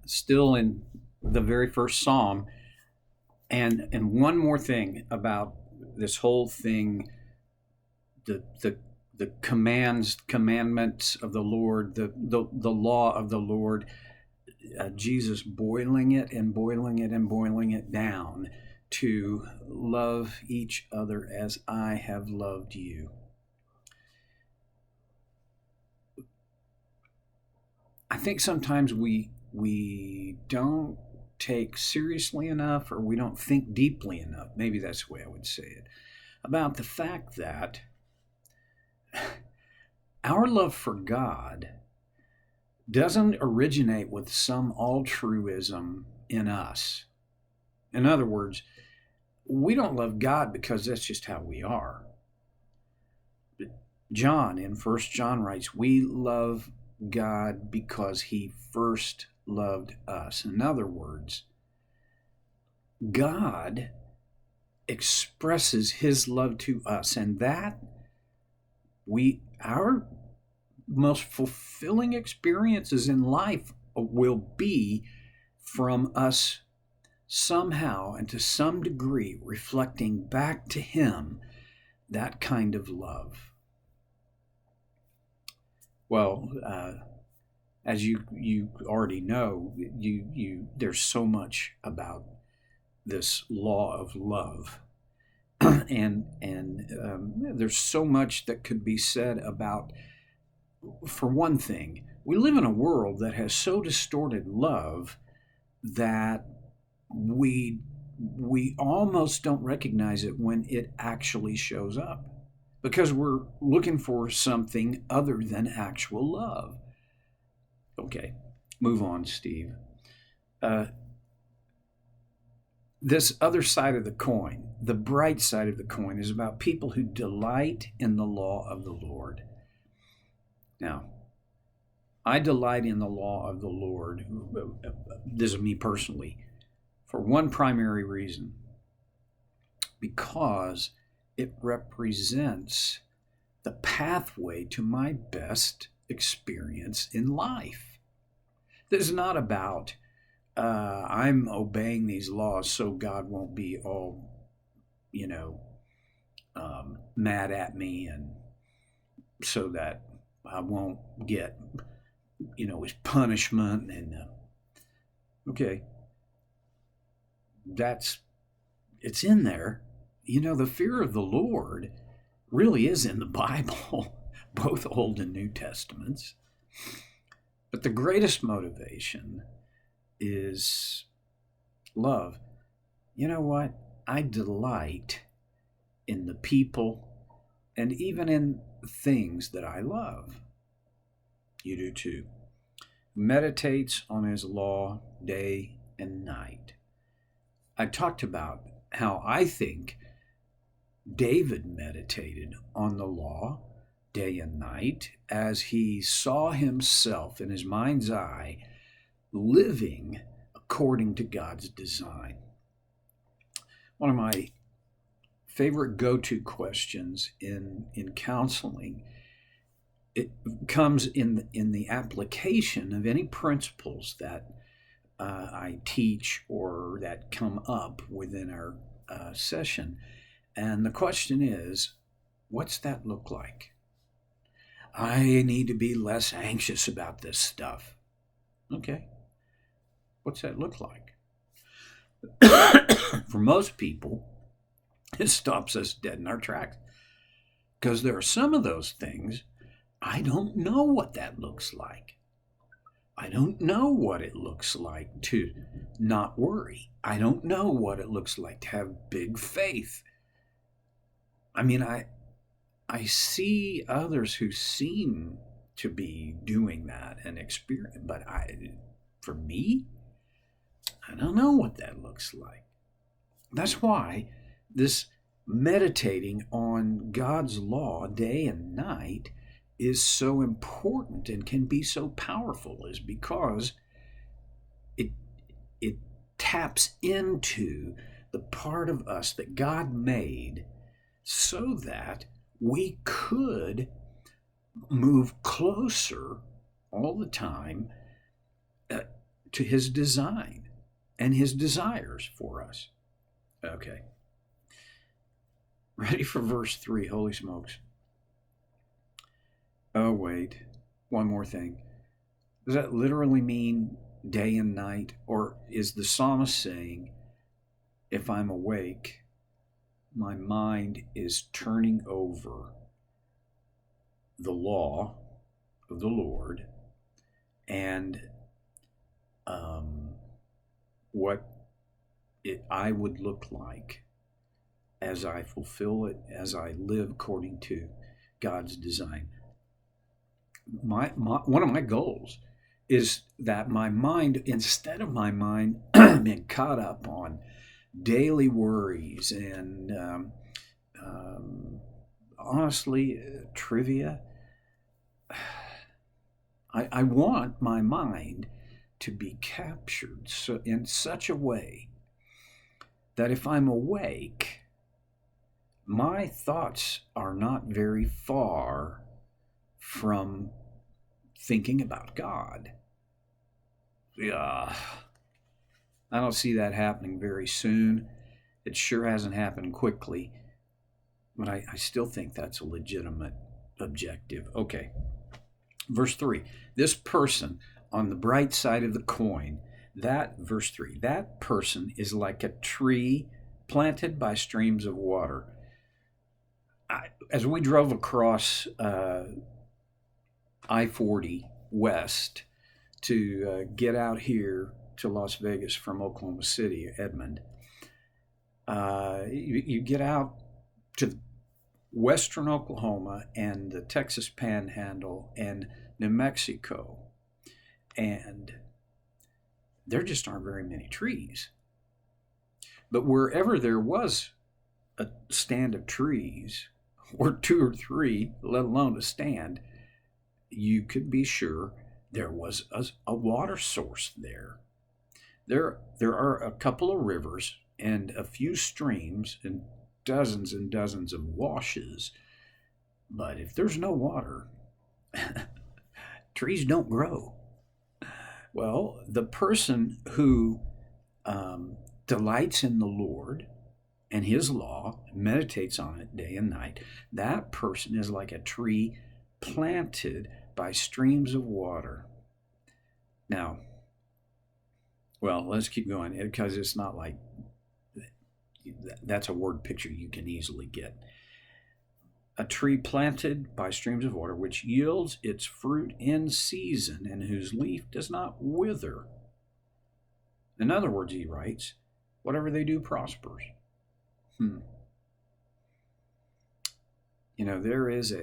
still in the very first Psalm, and one more thing about this whole thing, the commandments of the Lord, the law of the Lord, Jesus boiling it and boiling it and boiling it down to love each other as I have loved you. I think sometimes we don't take seriously enough, or we don't think deeply enough, maybe that's the way I would say it, about the fact that our love for God doesn't originate with some altruism in us. In other words, we don't love God because that's just how we are. John in 1 John writes, we love God because he first loved us. In other words, God expresses his love to us, and that our most fulfilling experiences in life will be from us somehow and to some degree reflecting back to him that kind of love. Well, as you already know, there's so much about this law of love, and there's so much that could be said about. For one thing, we live in a world that has so distorted love that we almost don't recognize it when it actually shows up, because we're looking for something other than actual love. Okay, move on, Steve. This other side of the coin, the bright side of the coin, is about people who delight in the law of the Lord. Now, I delight in the law of the Lord, this is me personally, for one primary reason: because it represents the pathway to my best experience in life. This is not about I'm obeying these laws so God won't be all, mad at me, and so that I won't get, his punishment. And okay, it's in there. The fear of the Lord really is in the Bible, both Old and New Testaments. But the greatest motivation is love. You know what? I delight in the people and even in things that I love. You do too. Meditates on his law day and night. I talked about how I think David meditated on the law day and night as he saw himself in his mind's eye living according to God's design. One of my favorite go-to questions in counseling, it comes in the application of any principles that I teach or that come up within our session. And the question is, what's that look like? I need to be less anxious about this stuff. Okay. What's that look like? For most people, it stops us dead in our tracks, because there are some of those things I don't know what that looks like. I don't know what it looks like to not worry. I don't know what it looks like to have big faith. I mean, I see others who seem to be doing that and experience, but for me, I don't know what that looks like. That's why this meditating on God's law day and night is so important and can be so powerful, is because it taps into the part of us that God made so that we could move closer all the time to his design and his desires for us. Okay. Ready for verse 3? Holy smokes. Oh, wait. One more thing. Does that literally mean day and night? Or is the psalmist saying, if I'm awake, my mind is turning over the law of the Lord and what I would look like as I fulfill it, as I live according to God's design. One of my goals is that my mind, instead of my mind being caught up on daily worries and honestly, trivia, I want my mind to be captured in such a way that if I'm awake, my thoughts are not very far from thinking about God. Yeah, I don't see that happening very soon. It sure hasn't happened quickly, but I still think that's a legitimate objective. Okay, verse 3. This person on the bright side of the coin, verse 3, that person is like a tree planted by streams of water. As we drove across I-40 west to get out here to Las Vegas from Oklahoma City, Edmond, you get out to western Oklahoma and the Texas Panhandle and New Mexico, and there just aren't very many trees. But wherever there was a stand of trees, or two or three, let alone a stand, you could be sure there was a water source there. There are a couple of rivers and a few streams and dozens of washes. But if there's no water, trees don't grow. Well, the person who delights in the Lord and his law, meditates on it day and night, that person is like a tree planted by streams of water. Now, well, let's keep going, because it's not like that's a word picture you can easily get. A tree planted by streams of water, which yields its fruit in season and whose leaf does not wither. In other words, he writes, whatever they do prospers. You know, there is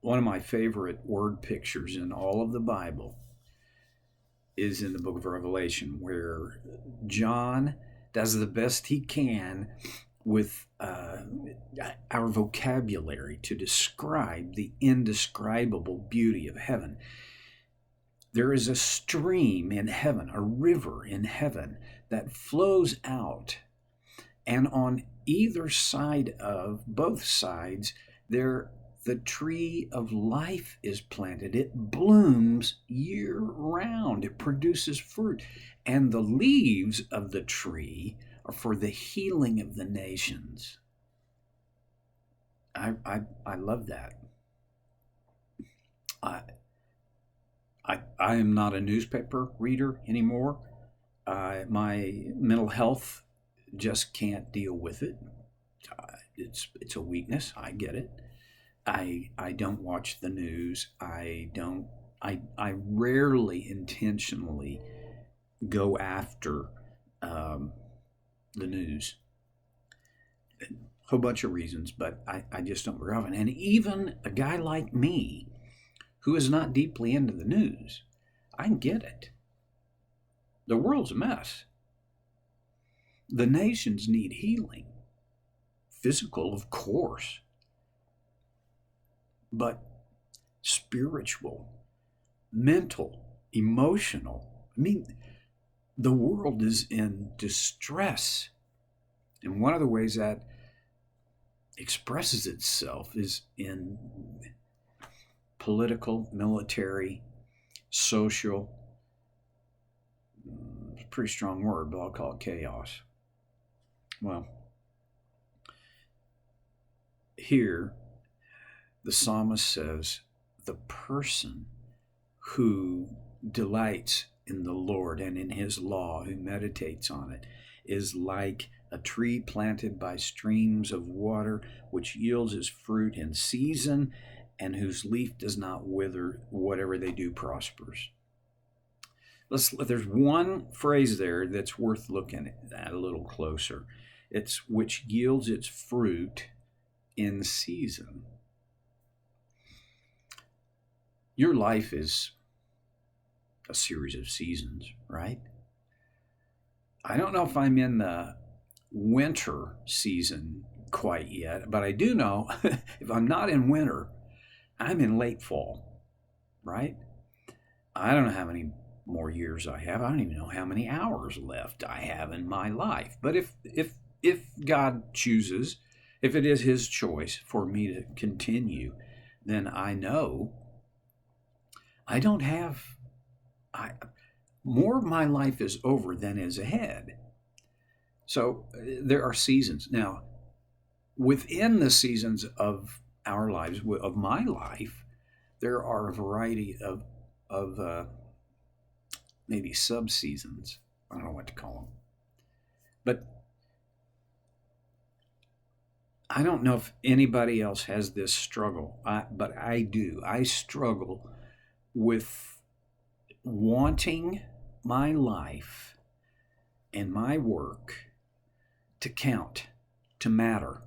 one of my favorite word pictures in all of the Bible is in the book of Revelation, where John does the best he can with our vocabulary to describe the indescribable beauty of heaven. There is a stream in heaven, a river in heaven that flows out, and on either side of both sides, the tree of life is planted. It blooms year round. It produces fruit. And the leaves of the tree are for the healing of the nations. I love that. I am not a newspaper reader anymore. My mental health just can't deal with it. It's a weakness. I get it. I don't watch the news. I rarely intentionally go after the news. A whole bunch of reasons, but I just don't very often. And even a guy like me, who is not deeply into the news, I get it. The world's a mess. The nations need healing. Physical, of course, but spiritual, mental, emotional. I mean, the world is in distress. And one of the ways that expresses itself is in political, military, social, pretty strong word, but I'll call it chaos. Well, here the psalmist says, the person who delights in the Lord and in his law, who meditates on it, is like a tree planted by streams of water, which yields its fruit in season, and whose leaf does not wither. Whatever they do prospers. There's one phrase there that's worth looking at a little closer. It's which yields its fruit in season. Your life is a series of seasons, right? I don't know if I'm in the winter season quite yet, but I do know if I'm not in winter, I'm in late fall, right? I don't know how many more years I have. I don't even know how many hours left I have in my life. But if God chooses, if it is his choice for me to continue, then I know I don't have more of my life is over than is ahead. So there are seasons. Now, within the seasons of our lives, of my life, there are a variety of maybe sub-seasons. I don't know what to call them. But I don't know if anybody else has this struggle, but I do. I struggle with wanting my life and my work to count, to matter.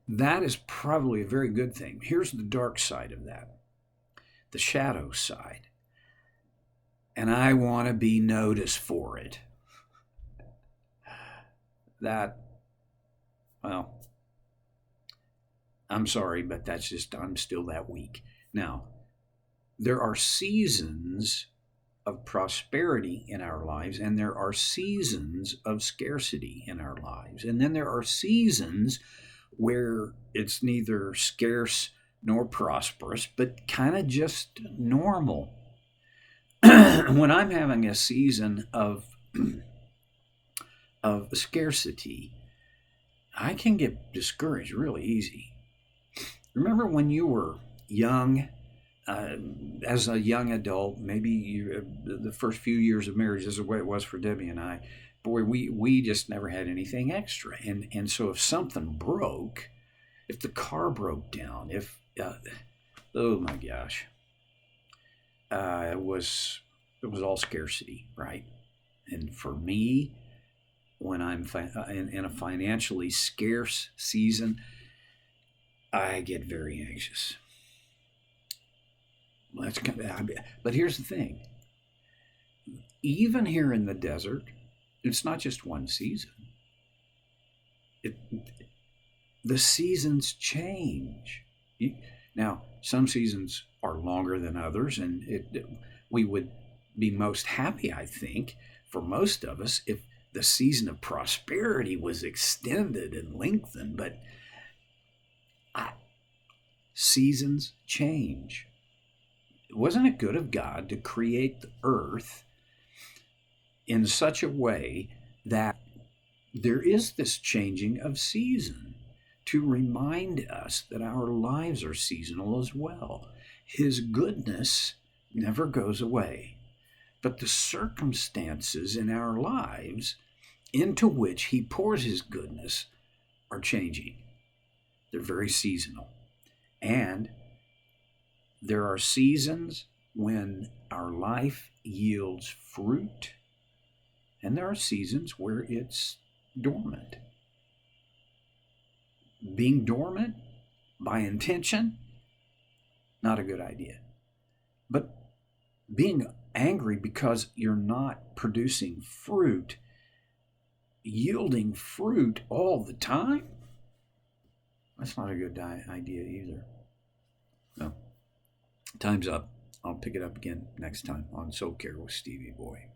That is probably a very good thing. Here's the dark side of that, the shadow side. And I want to be noticed for it. That, well, I'm sorry, but that's just, I'm still that weak. Now, there are seasons of prosperity in our lives, and there are seasons of scarcity in our lives. And then there are seasons where it's neither scarce nor prosperous, but kind of just normal. When I'm having a season of scarcity, I can get discouraged really easy. Remember when you were young, as a young adult, maybe the first few years of marriage is the way it was for Debbie and I. Boy, we just never had anything extra, and so if something broke, if the car broke down, if oh my gosh, it was all scarcity, right? And for me, when I'm in a financially scarce season, I get very anxious. But here's the thing. Even here in the desert, it's not just one season. The seasons change. Now, some seasons are longer than others, and we would be most happy, I think, for most of us, if the season of prosperity was extended and lengthened. But seasons change. Wasn't it good of God to create the earth in such a way that there is this changing of season to remind us that our lives are seasonal as well? His goodness never goes away, but the circumstances in our lives into which he pours his goodness are changing. They're very seasonal. And there are seasons when our life yields fruit, and there are seasons where it's dormant. Being dormant by intention, not a good idea. But being angry because you're not producing fruit, yielding fruit all the time, that's not a good idea either. No. Time's up. I'll pick it up again next time on Soul Care with Stevie Boy.